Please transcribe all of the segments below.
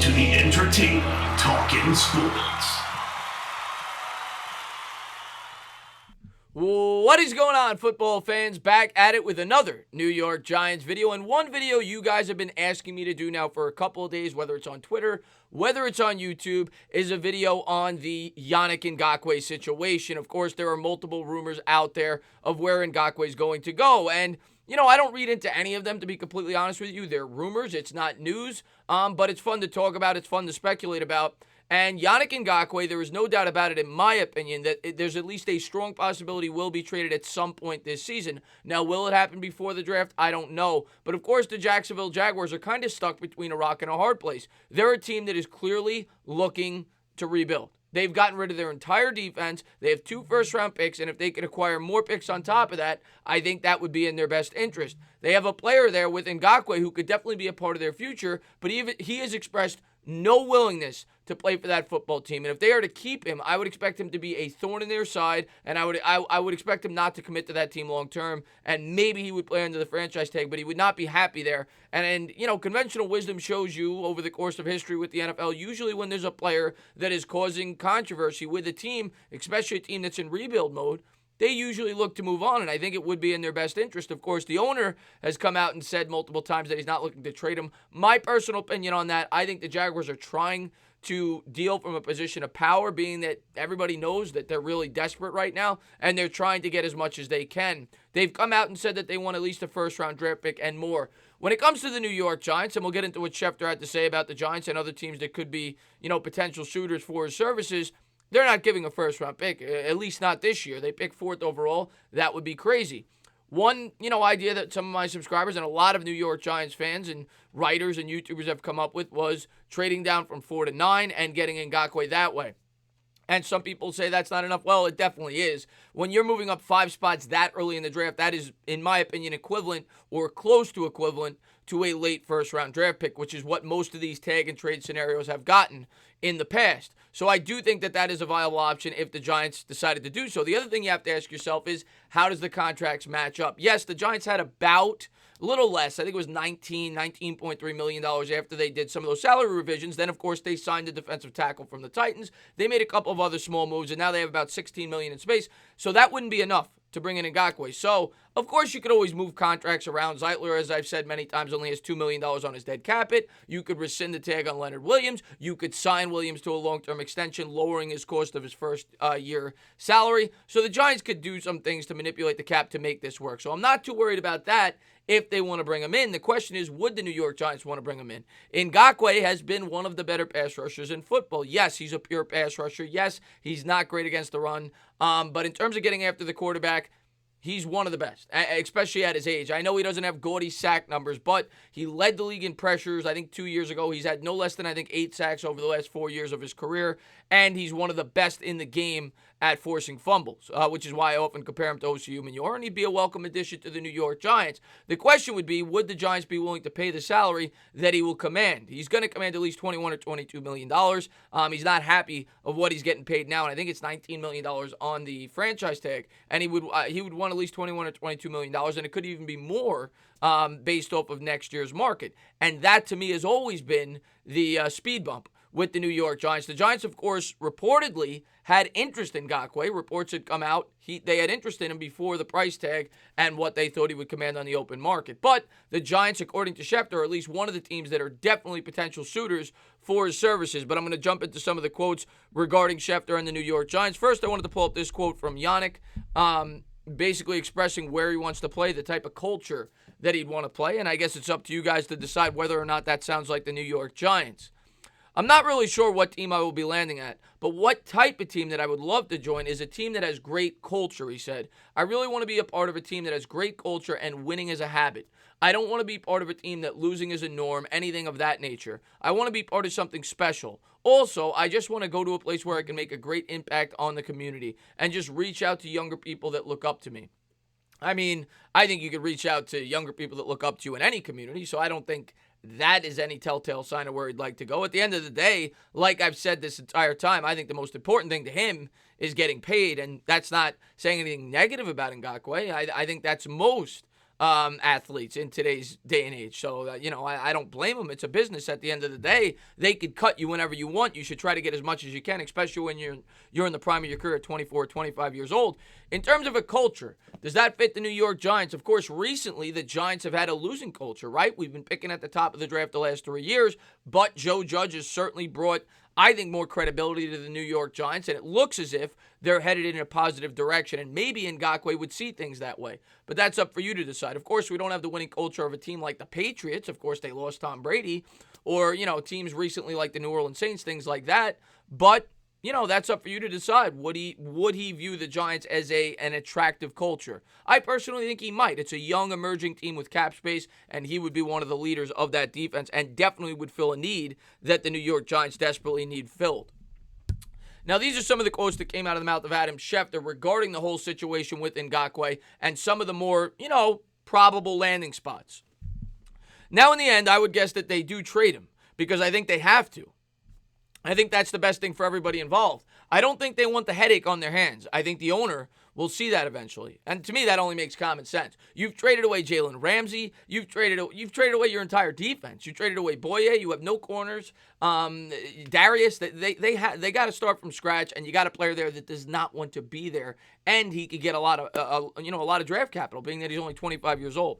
to the entertainment Talking Sports. What is going on, football fans? Back at it with another New York Giants video, and one video you guys have been asking me to do now for a couple of days, whether it's on Twitter, whether it's on YouTube, is a video on the Yannick Ngakoue situation. Of course, there are multiple rumors out there of where Ngakoue is going to go, and I don't read into any of them, to be completely honest with you. They're rumors. It's not news, but it's fun to talk about. It's fun to speculate about. And Yannick Ngakoue, there is no doubt about it, in my opinion, that there's at least a strong possibility will be traded at some point this season. Now, will it happen before the draft? I don't know. But, of course, the Jacksonville Jaguars are kind of stuck between a rock and a hard place. They're a team that is clearly looking to rebuild. They've gotten rid of their entire defense. They have 2 first-round picks, and if they could acquire more picks on top of that, I think that would be in their best interest. They have a player there with Ngakoue who could definitely be a part of their future, but he has expressed no willingness to play for that football team. And if they are to keep him, I would expect him to be a thorn in their side, and I would expect him not to commit to that team long term, and maybe he would play under the franchise tag, but he would not be happy there. And conventional wisdom shows you over the course of history with the NFL, usually when there's a player that is causing controversy with a team, especially a team that's in rebuild mode, they usually look to move on, and I think it would be in their best interest. Of course, the owner has come out and said multiple times that he's not looking to trade him. My personal opinion on that, I think the Jaguars are trying to deal from a position of power, being that everybody knows that they're really desperate right now, and they're trying to get as much as they can. They've come out and said that they want at least a first-round draft pick and more. When it comes to the New York Giants, and we'll get into what Schefter had to say about the Giants and other teams that could be, potential suitors for his services, they're not giving a first-round pick, at least not this year. They pick 4th overall. That would be crazy. One, idea that some of my subscribers and a lot of New York Giants fans and writers and YouTubers have come up with was trading down from 4 to 9 and getting Ngakoue that way. And some people say that's not enough. Well, it definitely is. When you're moving up 5 spots that early in the draft, that is, in my opinion, equivalent or close to equivalent to a late first-round draft pick, which is what most of these tag and trade scenarios have gotten in the past. So I do think that that is a viable option if the Giants decided to do so. The other thing you have to ask yourself is, how does the contracts match up? Yes, the Giants had about a little less. I think it was $19.3 million after they did some of those salary revisions. Then, of course, they signed the defensive tackle from the Titans. They made a couple of other small moves, and now they have about $16 million in space. So that wouldn't be enough to bring in Ngakoue. So, of course, you could always move contracts around. Zeitler, as I've said many times, only has $2 million on his dead cap hit. You could rescind the tag on Leonard Williams. You could sign Williams to a long-term extension, lowering his cost of his first year salary. So the Giants could do some things to manipulate the cap to make this work. So I'm not too worried about that if they want to bring him in. The question is, would the New York Giants want to bring him in? Ngakoue has been one of the better pass rushers in football. Yes, he's a pure pass rusher. Yes, he's not great against the run. But in terms of getting after the quarterback, he's one of the best, especially at his age. I know he doesn't have gaudy sack numbers, but he led the league in pressures. I think 2 years ago, he's had no less than, 8 sacks over the last 4 years of his career, and he's one of the best in the game at forcing fumbles, which is why I often compare him to Osi Umenyiora, and he'd be a welcome addition to the New York Giants. The question would be, would the Giants be willing to pay the salary that he will command? He's going to command at least $21 or $22 million. He's not happy of what he's getting paid now, and I think it's $19 million on the franchise tag, and he would want at least $21 or $22 million, and it could even be more based off of next year's market. And that, to me, has always been the speed bump with the New York Giants. The Giants, of course, reportedly had interest in Ngakoue. Reports had come out. They had interest in him before the price tag and what they thought he would command on the open market. But the Giants, according to Schefter, are at least one of the teams that are definitely potential suitors for his services. But I'm going to jump into some of the quotes regarding Schefter and the New York Giants. First, I wanted to pull up this quote from Yannick, basically expressing where he wants to play, the type of culture that he'd want to play. And I guess it's up to you guys to decide whether or not that sounds like the New York Giants. I'm not really sure what team I will be landing at, but what type of team that I would love to join is a team that has great culture, he said. I really want to be a part of a team that has great culture and winning is a habit. I don't want to be part of a team that losing is a norm, anything of that nature. I want to be part of something special. Also, I just want to go to a place where I can make a great impact on the community and just reach out to younger people that look up to me. I mean, I think you could reach out to younger people that look up to you in any community, so I don't think that is any telltale sign of where he'd like to go. At the end of the day, like I've said this entire time, I think the most important thing to him is getting paid, and that's not saying anything negative about Ngakoue. I think that's most athletes in today's day and age. So, I don't blame them. It's a business at the end of the day. They could cut you whenever you want. You should try to get as much as you can, especially when you're in the prime of your career at 24, 25 years old. In terms of a culture, does that fit the New York Giants? Of course, recently the Giants have had a losing culture, right? We've been picking at the top of the draft the last 3 years, but Joe Judge has certainly brought, I think, more credibility to the New York Giants, and it looks as if they're headed in a positive direction, and maybe Ngakoue would see things that way. But that's up for you to decide. Of course, we don't have the winning culture of a team like the Patriots. Of course, they lost Tom Brady, or, teams recently like the New Orleans Saints, things like that. But, that's up for you to decide. Would he view the Giants as an attractive culture? I personally think he might. It's a young, emerging team with cap space, and he would be one of the leaders of that defense and definitely would fill a need that the New York Giants desperately need filled. Now, these are some of the quotes that came out of the mouth of Adam Schefter regarding the whole situation with Ngakoue and some of the more, probable landing spots. Now, in the end, I would guess that they do trade him because I think they have to. I think that's the best thing for everybody involved. I don't think they want the headache on their hands. I think the owner will see that eventually. And to me, that only makes common sense. You've traded away Jalen Ramsey. You've traded away your entire defense. You traded away Boye. You have no corners. Darius, they got to start from scratch, and you got a player there that does not want to be there, and he could get a lot of draft capital, being that he's only 25 years old.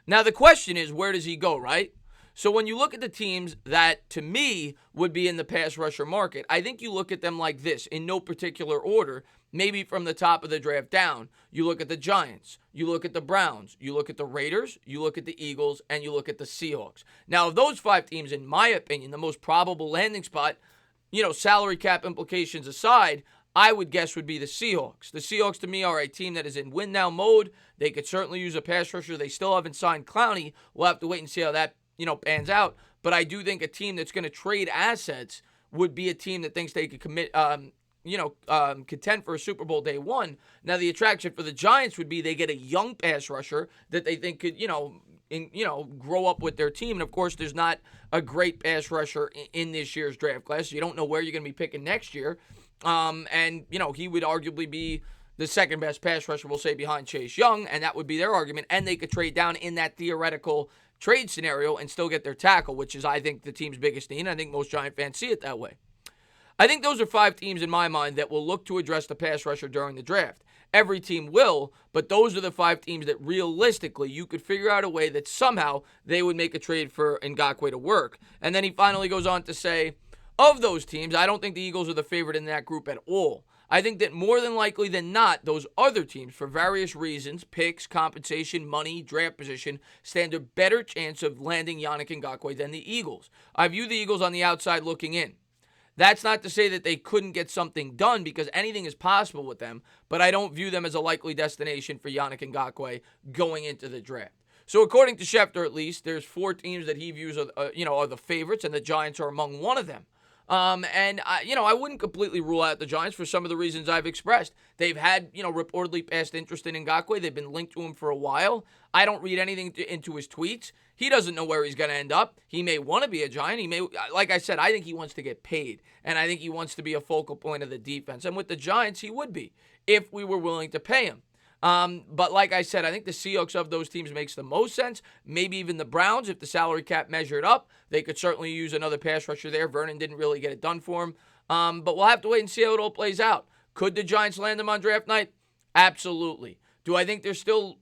Now the question is, where does he go, right? So when you look at the teams that, to me, would be in the pass rusher market, I think you look at them like this, in no particular order, maybe from the top of the draft down. You look at the Giants, you look at the Browns, you look at the Raiders, you look at the Eagles, and you look at the Seahawks. Now, of those 5 teams, in my opinion, the most probable landing spot, salary cap implications aside, I would guess would be the Seahawks. The Seahawks, to me, are a team that is in win-now mode. They could certainly use a pass rusher. They still haven't signed Clowney. We'll have to wait and see how that pans out. But I do think a team that's going to trade assets would be a team that thinks they could contend for a Super Bowl day one. Now, the attraction for the Giants would be they get a young pass rusher that they think could, grow up with their team. And, of course, there's not a great pass rusher in this year's draft class. You don't know where you're going to be picking next year. He would arguably be the second best pass rusher, we'll say, behind Chase Young, and that would be their argument. And they could trade down in that theoretical trade scenario and still get their tackle, which is, I think, the team's biggest need. I think most Giant fans see it that way. I think those are 5 teams in my mind that will look to address the pass rusher during the draft. Every team will, but those are the 5 teams that realistically you could figure out a way that somehow they would make a trade for Ngakoue to work. And then he finally goes on to say, of those teams, I don't think the Eagles are the favorite in that group at all. I think that more than likely than not, those other teams, for various reasons, picks, compensation, money, draft position, stand a better chance of landing Yannick Ngakoue than the Eagles. I view the Eagles on the outside looking in. That's not to say that they couldn't get something done, because anything is possible with them, but I don't view them as a likely destination for Yannick Ngakoue going into the draft. So according to Schefter, at least, there's 4 teams that he views are the favorites, and the Giants are among one of them. I wouldn't completely rule out the Giants for some of the reasons I've expressed. They've had, reportedly past interest in Ngakoue. They've been linked to him for a while. I don't read anything into his tweets. He doesn't know where he's going to end up. He may want to be a Giant. He may, like I said, I think he wants to get paid, and I think he wants to be a focal point of the defense. And with the Giants, he would be if we were willing to pay him. But like I said, I think the Seahawks of those teams makes the most sense. Maybe even the Browns, if the salary cap measured up, they could certainly use another pass rusher there. Vernon didn't really get it done for him. But we'll have to wait and see how it all plays out. Could the Giants land him on draft night? Absolutely. Do I think there's still,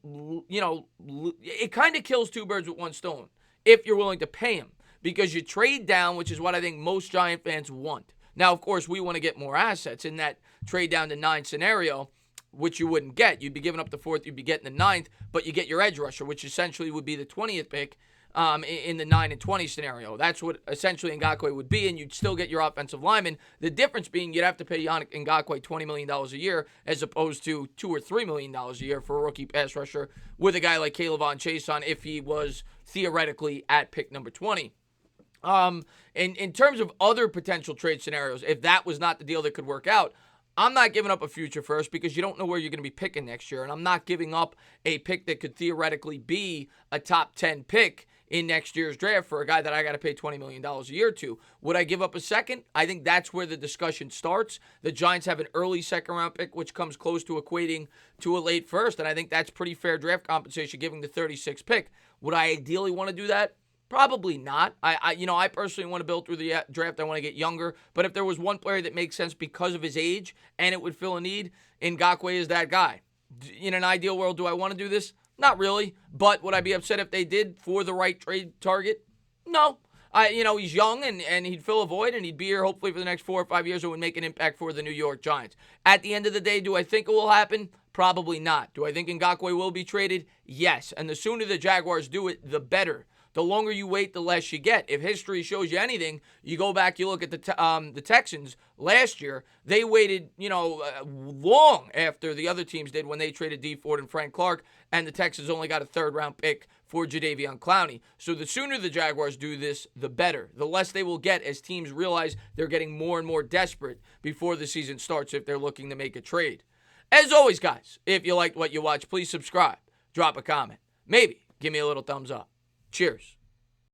it kind of kills 2 birds with 1 stone if you're willing to pay him, because you trade down, which is what I think most Giant fans want. Now, of course, we want to get more assets in that trade down to 9 scenario, which you wouldn't get. You'd be giving up the 4th, you'd be getting the 9th, but you get your edge rusher, which essentially would be the 20th pick in the 9 and 20 scenario. That's what essentially Ngakoue would be, and you'd still get your offensive lineman. The difference being you'd have to pay Yannick Ngakoue $20 million a year as opposed to $2 or $3 million a year for a rookie pass rusher with a guy like Kayvon Chase on if he was theoretically at pick number 20. In terms of other potential trade scenarios, if that was not the deal that could work out, I'm not giving up a future first because you don't know where you're going to be picking next year, and I'm not giving up a pick that could theoretically be a top 10 pick in next year's draft for a guy that I got to pay $20 million a year to. Would I give up a second? I think that's where the discussion starts. The Giants have an early second-round pick, which comes close to equating to a late first, and I think that's pretty fair draft compensation given the 36th pick. Would I ideally want to do that? Probably not. I personally want to build through the draft. I want to get younger. But if there was one player that makes sense because of his age and it would fill a need, Ngakoue is that guy. In an ideal world, do I want to do this? Not really. But would I be upset if they did for the right trade target? No. He's young and he'd fill a void and he'd be here hopefully for the next 4 or 5 years and would make an impact for the New York Giants. At the end of the day, do I think it will happen? Probably not. Do I think Ngakoue will be traded? Yes. And the sooner the Jaguars do it, the better. The longer you wait, the less you get. If history shows you anything, you go back, you look at the Texans last year. They waited, long after the other teams did when they traded Dee Ford and Frank Clark, and the Texans only got a third-round pick for Jadeveon Clowney. So the sooner the Jaguars do this, the better. The less they will get as teams realize they're getting more and more desperate before the season starts if they're looking to make a trade. As always, guys, if you liked what you watched, please subscribe, drop a comment, maybe give me a little thumbs up. Cheers.